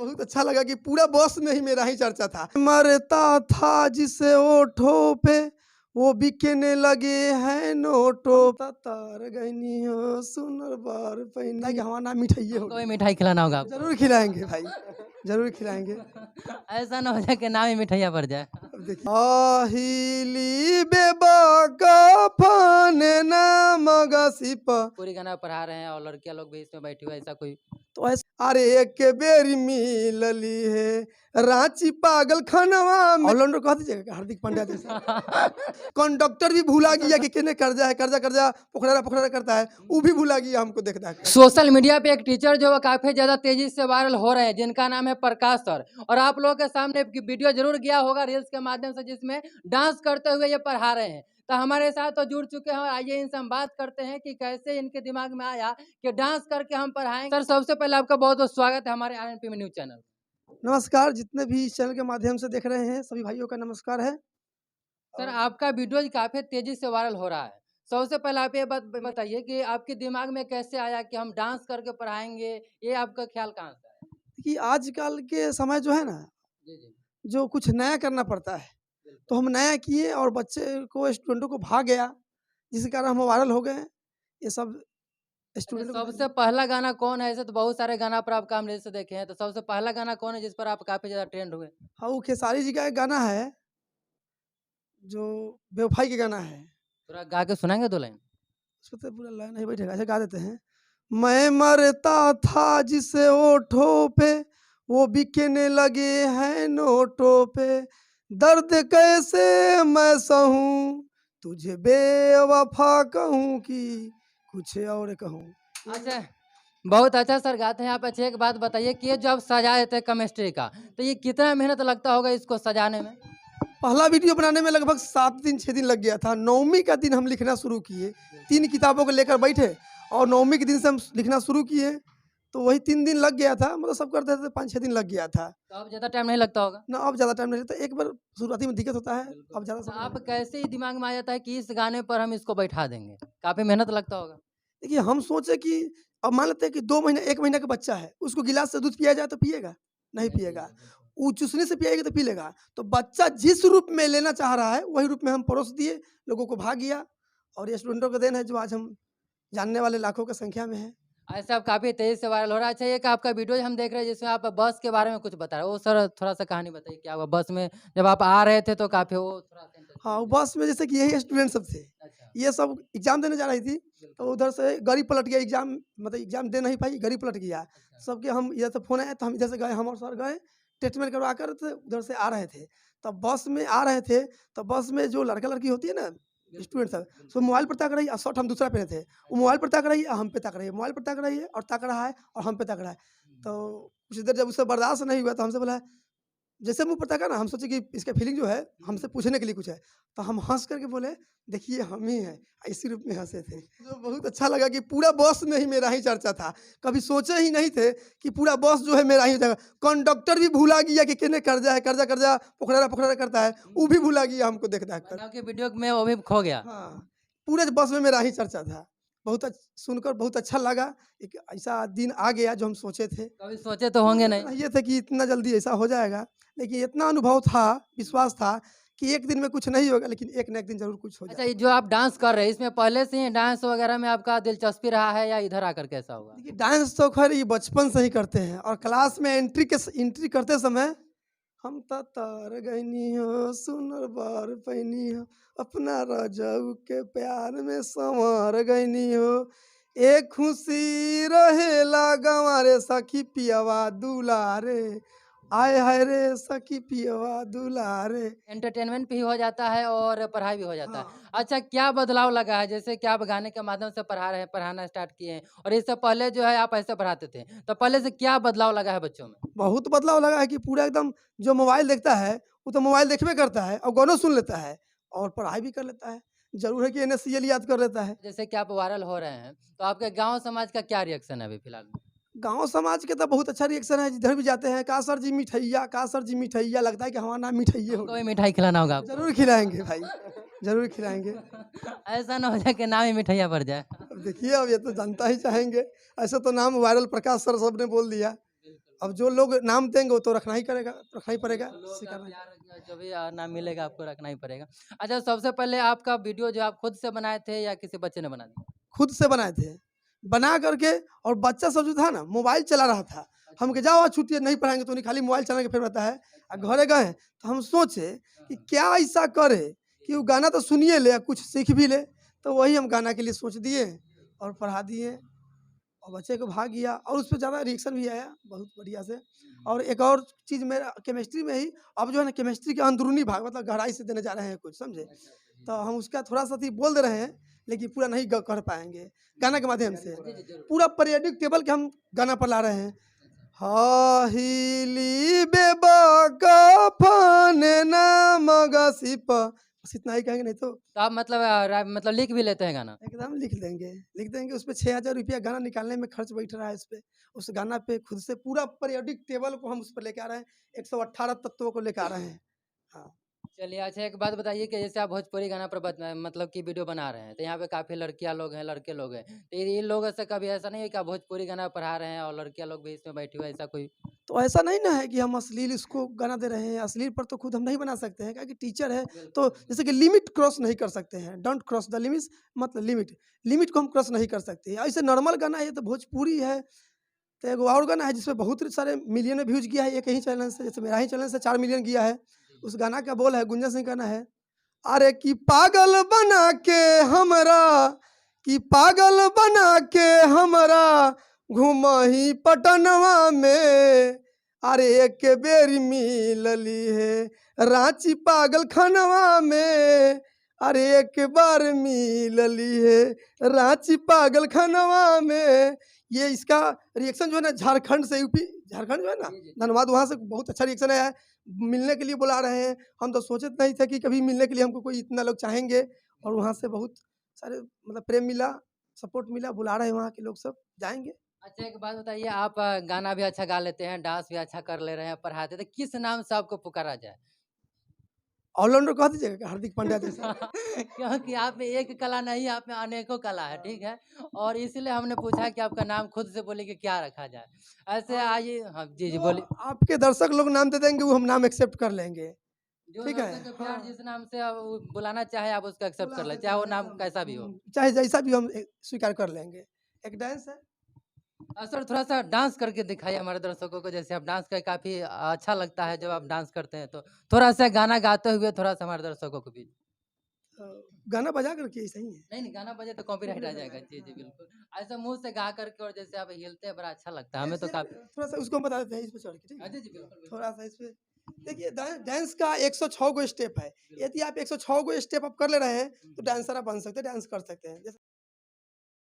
बहुत अच्छा लगा कि पूरा बस में ही मेरा ही चर्चा था। मरता था जिसे ओठों पे वो बिकने लगे हैं नोटों तार गईनी हो सुनर बार पहना कि हमारा नाम मिठाइए हो। कोई मिठाई खिलाना होगा आपको। जरूर खिलाएंगे भाई, जरूर खिलाएंगे। ऐसा ना हो जाए कि नाम ही मिठाइया पड़ जाए। अब देखिए आहिली बेबा का फाने ना मगसिप पूरी गाना पढ़ा रहे हैं और लड़कियां लोग भी इसमें बैठी हुई, ऐसा कोई तो ऐसे अरे एक बेरी मिलली है रांची पागल खानवा में ऑलराउंडर कह दीजिएगा हार्दिक पांड्या जैसा। कंडक्टर भी भूला गया कि किने कर्जा है, कर्जा कर्जा पोखरा पोखरा करता है, वो भी भूला गया हमको देखना है। सोशल मीडिया पे एक टीचर जो काफी ज्यादा तेजी से वायरल हो रहे हैं, जिनका नाम है प्रकाश सर, और आप लोगों के सामने एक वीडियो जरूर गया होगा रील्स के माध्यम से, जिसमें डांस करते हुए ये पढ़ा रहे हैं। तो हमारे साथ तो जुड़ चुके हैं और आइए इनसे हम बात करते हैं कि कैसे इनके दिमाग में आया कि डांस करके हम पढ़ाएंगे। सर सबसे पहले आपका बहुत बहुत स्वागत है हमारे RNP न्यूज चैनल। नमस्कार, जितने भी इस चैनल के माध्यम से देख रहे हैं सभी भाइयों का नमस्कार है। सर आपका वीडियो काफी तेजी से वायरल हो रहा है। सबसे पहले आप ये बात बताइए कि आपके दिमाग में कैसे आया कि हम डांस करके पढ़ाएंगे, ये आपका ख्याल कहाँ से आया? कि आजकल के समय जो है ना, जी जी जो कुछ नया करना पड़ता है, तो हम नया किए और बच्चे को स्टूडेंटों को भाग गया, जिसके कारण हम वायरल हो गए। ये सब अच्छा, स्टूडेंट सबसे पहला गाना कौन है? ऐसे तो बहुत सारे गाना पर आप काम से देखे हैं, तो सबसे पहला गाना कौन है जिस पर आप काफी ज्यादा ट्रेंड हुए? हाँ, वो खेसारी जी का एक गाना है जो बेवफाई के गाना है। थोड़ा गा के सुनाएंगे 2 लाइन? उसमें तो पूरा लाइन नहीं बैठेगा, ऐसे गा देते हैं। मैं मरता था जिसे ओठों पे वो बिकने लगे हैं नोटों पे, दर्द कैसे मैं सहूं तुझे बेवफा कहूं कि कुछ और कहूं। अच्छा, बहुत अच्छा सर गाते हैं आप। अच्छा एक बात बताइए कि ये जो आप सजा देते हैं केमिस्ट्री का, तो ये कितना मेहनत लगता होगा इसको सजाने में? पहला वीडियो बनाने में लगभग 7 दिन 6 दिन लग गया था। 9वीं का दिन हम लिखना शुरू किए, 3 किताबों को लेकर बैठे और 9वीं के दिन से हम लिखना शुरू किए, तो वही 3 दिन लग गया था। मतलब सब करते थे 5-6 दिन लग गया था। तो अब ज्यादा टाइम नहीं लगता होगा? ना अब ज़्यादा टाइम नहीं लगता, एक बार शुरुआती में दिक्कत होता है, अब ज़्यादा तो समय आप नहीं। कैसे ही दिमाग में आ जाता है कि इस गाने पर हम इसको बैठा देंगे? काफी मेहनत लगता होगा। देखिए हम सोचे कि अब मान लेते हैं कि 2 महीने 1 महीने का बच्चा है, उसको गिलास से दूध पिया जाए तो पिएगा? नहीं पिएगा। वो चूसने से पिएगा तो पी लेगा। तो बच्चा जिस रूप में लेना चाह रहा है, वही रूप में हम परोस दिए, लोगों को भा गया और ये स्टूडेंटों का देन है जो आज हम जानने वाले लाखों की संख्या में हैं। ऐसा अब काफी तेजी से वायरल हो रहा है। अच्छा एक आपका वीडियो हम देख रहे हैं जिसमें आप बस के बारे में कुछ बता रहे हो, वो सर थोड़ा सा कहानी बताइए क्या हुआ बस में जब आप आ रहे थे, तो काफी वो थोड़ा सा हाँ, वो बस में जैसे कि यही स्टूडेंट सब थे। अच्छा ये सब एग्ज़ाम देने जा रही थी, तो उधर से गाड़ी पलट गया एग्ज़ाम मतलब एग्ज़ाम दे नहीं पाई, गाड़ी पलट गया। अच्छा सबके हम इधर से फ़ोन आया तो हम इधर से गए, हम और सर गए, ट्रीटमेंट करवा कर तो उधर से आ रहे थे। तब बस में आ रहे थे, तो बस में जो लड़का-लड़की होती है ना, स्टूडेंट सब, सो मोबाइल पर ताक रही है और शर्ट हम दूसरा पहने थे। वो मोबाइल पर ताक रही है और हम पे ताक रही है, मोबाइल पर ताक रही है और ताक रहा है और हम पे ताक रहा है। तो कुछ देर जब उससे बर्दाश्त नहीं हुआ तो हमसे बोला जैसे मुँह पर ताका ना, हम सोचे कि इसका फीलिंग जो है हमसे पूछने के लिए कुछ है, तो हम हँस करके बोले देखिए हम ही हैं, इसी रूप में हँसे थे। जो बहुत अच्छा लगा कि पूरा बस में ही मेरा ही चर्चा था। कभी सोचे ही नहीं थे कि पूरा बस जो है मेरा ही हो जाएगा। कंडक्टर भी भूला गया कि किने कर्जा है, कर्जा कर्जा पोखरा पोखरा करता है, वो भी भूला गया हमको देख देख कर। मतलब कि वीडियो में वो भी खो गया। हाँ, पूरे बस में मेरा ही चर्चा था। बहुत सुनकर बहुत अच्छा लगा, एक ऐसा दिन आ गया जो हम सोचे थे। कभी सोचे तो होंगे नहीं। ये था कि इतना जल्दी ऐसा हो जाएगा, लेकिन इतना अनुभव था, विश्वास था कि एक दिन में कुछ नहीं होगा, लेकिन एक न एक दिन ज़रूर कुछ हो अच्छा जाएगा। ये जो आप डांस कर रहे हैं, इसमें पहले से ही डांस वगैरह में आपका दिलचस्पी रहा है या इधर आकर कैसा हुआ? देखिए डांस तो खैर ये बचपन से ही करते हैं और क्लास में एंट्री करते समय हम त तार गइनी हो सुनर बार पैनी हो अपना रजऊ के प्यार में संवर गइनी हो एक खुशी रहेला गंवारे सखी पियवा दुलारे आय हाय रे सखी पियवा दुलारे। एंटरटेनमेंट भी हो जाता है और पढ़ाई भी हो जाता है। हाँ, अच्छा क्या बदलाव लगा है? जैसे कि आप गाने के माध्यम से पढ़ा रहे हैं, पढ़ाना स्टार्ट किए हैं और इससे पहले जो है आप ऐसे पढ़ाते थे। तो पहले से क्या बदलाव लगा है बच्चों में? बहुत बदलाव लगा है कि पूरा एकदम जो मोबाइल देखता है वो तो मोबाइल देखबे करता है और गानों सुन लेता है और पढ़ाई भी कर लेता है। ज़रूर है कि NSCL याद कर लेता है। जैसे कि आप वायरल हो रहे हैं, तो आपके गाँव समाज का क्या रिएक्शन है अभी फिलहाल में? गाँव समाज के तो बहुत अच्छा रिएक्शन है, जिधर भी जाते हैं का सर जी मिठैया, का सर जी मिठैया, लगता है कि हमारा नाम मिठाइए हो हमको भी गया। मिठाई खिलाना होगा आपको। ज़रूर खिलाएँगे भाई, ज़रूर खिलाएँगे। ऐसा ना हो जाए कि नाम ही मिठाइया पड़ जाए। अब देखिए अब ये तो जनता ही चाहेंगे। ऐसे तो नाम वायरल प्रकाश सर सबने बोल दिया। अब जो लोग नाम देंगे वो तो रखना ही करेगा, रखना ही पड़ेगा, लोगों इसी का कारण। प्यार जो भी नाम मिलेगा आपको रखना ही पड़ेगा। अच्छा, सबसे पहले आपका वीडियो जो आप खुद से बनाए थे या किसी बच्चे ने बना दिया? खुद से बनाए थे, बना करके, और बच्चा सब जो था ना मोबाइल चला रहा था। हम कहे जाओ आज छुट्टी है, नहीं पढ़ाएँगे तो नहीं, खाली मोबाइल चला के फिर रहता है। घरे गए तो हम सोचे कि क्या ऐसा करे कि वो गाना तो सुनिए ले, कुछ सीख भी ले। तो वही हम गाना के लिए सोच दिए और पढ़ा दिए, और बच्चे को भाग गया, और उस पे ज़्यादा रिएक्शन भी आया बहुत बढ़िया से। और एक और चीज़ मेरा केमिस्ट्री में ही, अब जो है ना केमिस्ट्री के अंदरूनी भाग मतलब गहराई से देने जा रहे हैं कुछ, समझे? तो हम उसका थोड़ा-सा अथी बोल दे रहे हैं, लेकिन पूरा नहीं ग कर पाएँगे, गाना के माध्यम से। जी, जी, ज़रूर। पूरा पीरियडिक टेबल के हम गाना पर ला रहे हैं। हाहिली बेबाका फाने ना मगसिप, बस इतना ही कहेंगे, नहीं तो तो आप मतलब मतलब लिख भी लेते हैं गाना? एकदम लिख देंगे। उसपे 6000 रुपया गाना निकालने में खर्च बैठ रहा है इस पे। उस गाना पे खुद से पूरा पीरियडिक टेबल को हम उस पर लेके आ रहे हैं, 118 तत्वों को लेके आ रहे हैं। हाँ। चलिए, अच्छा एक बात बताइए कि जैसे आप भोजपुरी गाना पर मतलब कि वीडियो बना रहे हैं, तो यहाँ पे काफ़ी लड़कियाँ लोग हैं, लड़के लोग हैं। तो इन लोगों से कभी ऐसा नहीं है कि आप भोजपुरी गाना पढ़ा रहे हैं और लड़कियाँ लोग भी इसमें बैठी हुई है, ऐसा कोई? तो ऐसा नहीं ना है कि हम अश्लील इसको गाना दे रहे हैं, अश्लील पर तो खुद हम नहीं बना सकते हैं, क्या कि टीचर है, तो बिल्कुल। जैसे कि लिमिट क्रॉस नहीं कर सकते हैं, डोंट क्रॉस द लिमिट्स, मतलब लिमिट को हम क्रॉस नहीं कर सकते हैं। ऐसे नॉर्मल गाना है, ये तो भोजपुरी है। तो एगो और गाना है जिसपे बहुत सारे मिलियन में व्यूज़ गया है एक ही चैनल से, जैसे मेरा ही चैनल से 4 मिलियन गया है। जी, उस जी। गाना का बोल है, गुंजन सिंह का गाना है, अरे कि पागल बना के हमरा घुमही पटनवा में, अरे एक बेरी मिलली है रांची पागल खनवा में, अरे एक बार मिलली है रांची पागल खनवा में। ये इसका रिएक्शन जो है ना झारखंड से, यूपी झारखंड जो है ना जी, जी। धनबाद, वहाँ से बहुत अच्छा रिएक्शन आया है। मिलने के लिए बुला रहे हैं। हम तो सोचे नहीं थे कि कभी मिलने के लिए हमको कोई इतना लोग चाहेंगे, और वहाँ से बहुत सारे मतलब प्रेम मिला, सपोर्ट मिला, बुला रहे हैं वहाँ के लोग सब, जाएँगे। अच्छा एक बात बताइए, आप गाना भी अच्छा गा लेते हैं, डांस भी अच्छा कर ले रहे हैं, पढ़ाते तो किस नाम से आपको पुकारा जाए? ऑलराउंडर कह दीजिएगा क्या? हार्दिक पांड्या जैसा? क्योंकि आप में एक कला नहीं, आप में अनेकों कला है, ठीक है? और इसलिए हमने पूछा कि आपका नाम खुद से बोलिए कि क्या रखा जाए? ऐसे हाँ, आइए हाँ, जी, जी, जो बोलिए। आपके दर्शक लोग नाम दे देंगे, वो हम नाम एक्सेप्ट कर लेंगे। जो ठीक है? दर्शक का प्यार हाँ, जिस नाम से वो बुलाना चाहे आप उसको एक्सेप्ट कर बुला लें, सकते चाहे वो हैं नाम एकदम। कैसा भी हो। चाहे जैसा भी हम स्वीकार कर लेंगे। एक डांस है। सर थोड़ा-सा डांस करके दिखाइए हमारे दर्शकों को, जैसे आप डांस करके काफ़ी अच्छा लगता है जब आप डांस करते हैं तो। थोड़ा-सा गाना गाते हुए थोड़ा-सा हमारे दर्शकों को भी। अ, गाना बजा कर के सही है। नहीं, नहीं, गाना बजे तो कॉपीराइट आ कॉपीराइट आ जाएगा। जाएगा। जी, जी, हाँ। बिल्कुल। ऐसे मुँह से गा कर के और जैसे आप हिलते हैं बड़ा अच्छा लगता है, एक हमें तो सेकंड, काफ़ी। थोड़ा-सा उसको हम बता देते हैं इस पे चढ़ के, ठीक हाँ, है? जी, जी, बिल्कुल, बिल्कुल। थोड़ा-सा इस पे देखिए, डांस का 106 गो स्टेप है। बिल्कुल। यदि आप 106 गो स्टेप आप कर ले रहे हैं, हुँ, तो हुँ। डांसर आप बन सकते हैं, डांस कर सकते हैं। जैसे